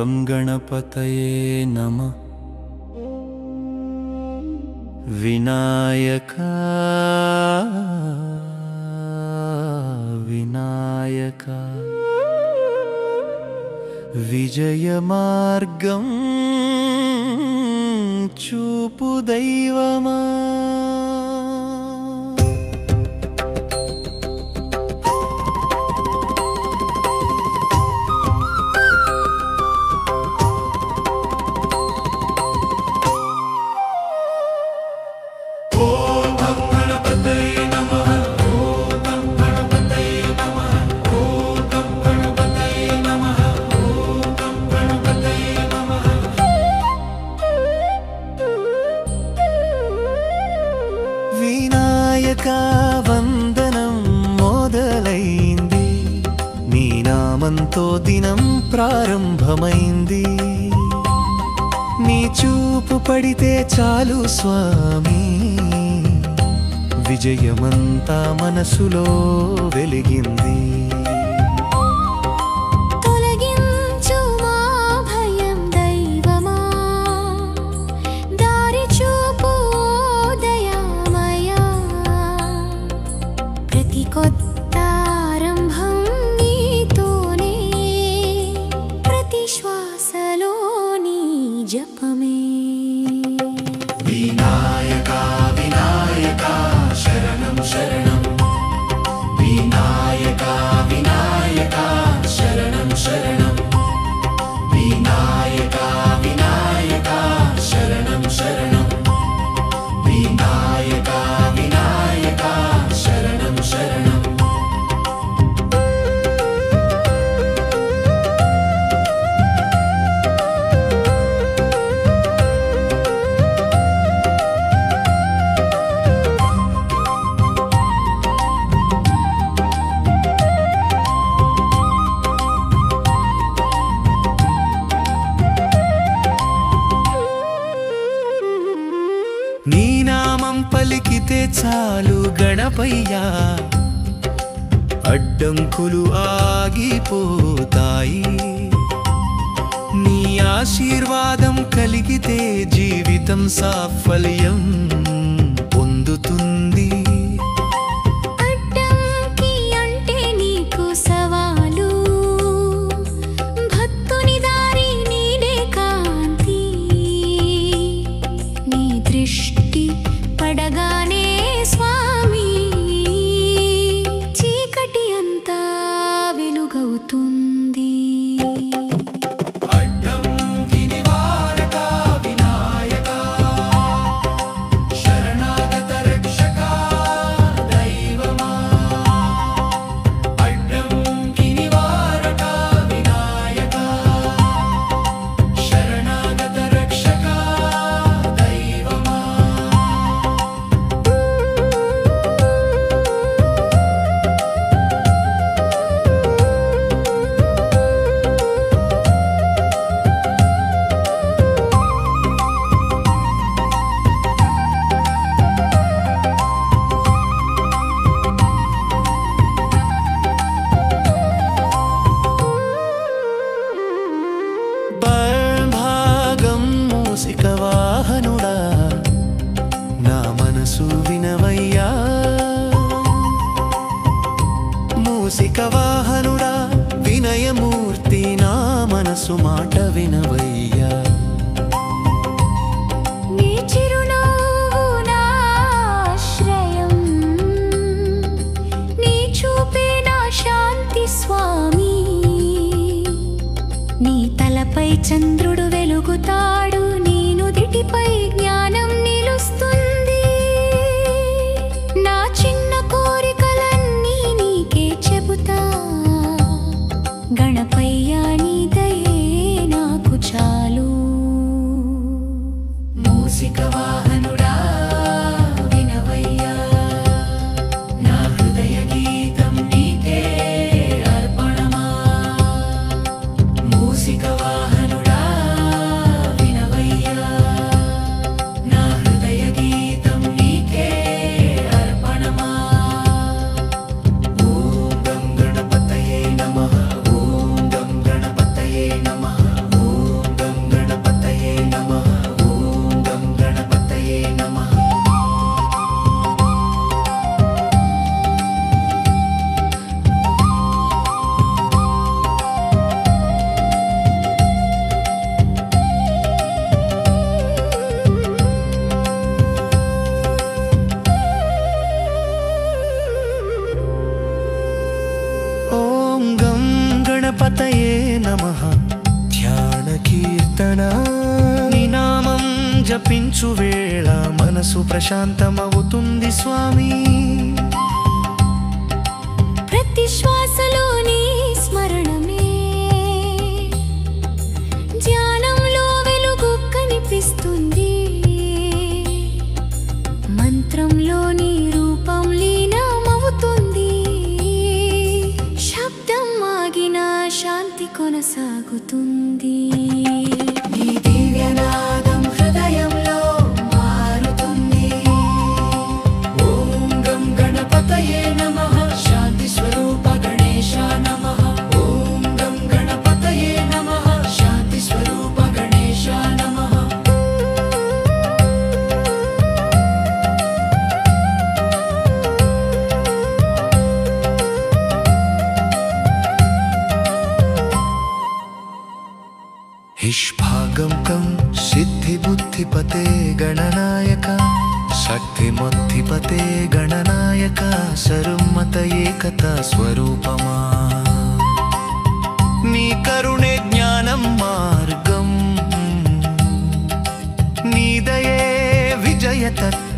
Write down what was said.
गं गणपतये नमः। विनायका विनायका विजयमार्गं चूपु दैवमा। వినాయకా వందనం మొదలైంది, నీ నామంతో దినం ప్రారంభమైంది। నీ చూపు పడితే చాలు స్వామి, విజయమంతా మనసులో వెలిగింది। కొత్త ఆరంభం నీతోనే, ప్రతి శ్వాసలో నీ జపమే। వినాయకా వినాయకా శరణం శరణం, వినాయకా వినాయకా శరణం శరణం, వినాయకా వినాయకా శరణం శరణం, వినాయకా వినాయకా శరణం శరణం। నీ నామం పలికితే చాలు గణపయ్యా, అడ్డంకులు ఆగిపోతాయి। నీ ఆశీర్వాదం కలిగితే జీవితం సాఫల్యం పొందుతుంది। అడ్డంకి అంటే నీకు సవాలు, భక్తుని దారి నీడే కాంతి। నీ దృష్టి పడగానే స్వామి, చీకటి అంతా వెలుగవుతుంది। అడ్డంకి నివారక వినాయక, శరణాగత రక్షక దైవమా। అడ్డంకి నివారక వినాయక, శరణాగత రక్షక దైవమా। భాగం మూసిక వాహనుడా, నా మనసు వినవయ్యా। మూసిక వాహనుడా వినయమూర్తి, నా మనసు మాట వినవయ్యా। నీ చిరునవ్వు నా ఆశ్రయం, నీ చూపే నా శాంతి స్వామి। నీ తలపై చంద్రుడు వెలుగుతాడు, నీ నుదిటిపై జ్ఞానం నిలుస్తుంది। నా చిన్న కోరికలన్నీ నీకే చెబుతా, గణపయ్యా నీ దయే నాకు చాలు। మూసిక వాహనుడా వినవయ్యా, నా హృదయ గీతం నీకే అర్పణమా। మూసిక వాహనుడా వినవయ్యా, గణపతయే నమః ధ్యాన కీర్తన నీ నామం జపించు వేళ మనసు ప్రశాంతమవుతుంది స్వామి ప్రతి శ్వాసలో నీ స్మరణమే ధ్యానంలో వెలుగు కనిపిస్తుంది మంత్రంలో నీ రూపం లీనమవుతుంది శబ్దం ఆగిన శాంతి కొనసాగుతుంది నీ దివ్యనాదం హృదయంలో మారుతుంది ఓం గం గణపతయే నమః శాంతి స్వరూప గణేశ నమః ఓం గం గణపతయే నమః శాంతి స్వరూప గణేశ నమః हिष्भागं तं सिद्धिबुद्धिपते गणनायक शक्तिमद्धिपते गणनायक सर्वमत एकता स्वरूपमा नी करुणे ज्ञानं मार्गं नी दये विजयतत्त्वम्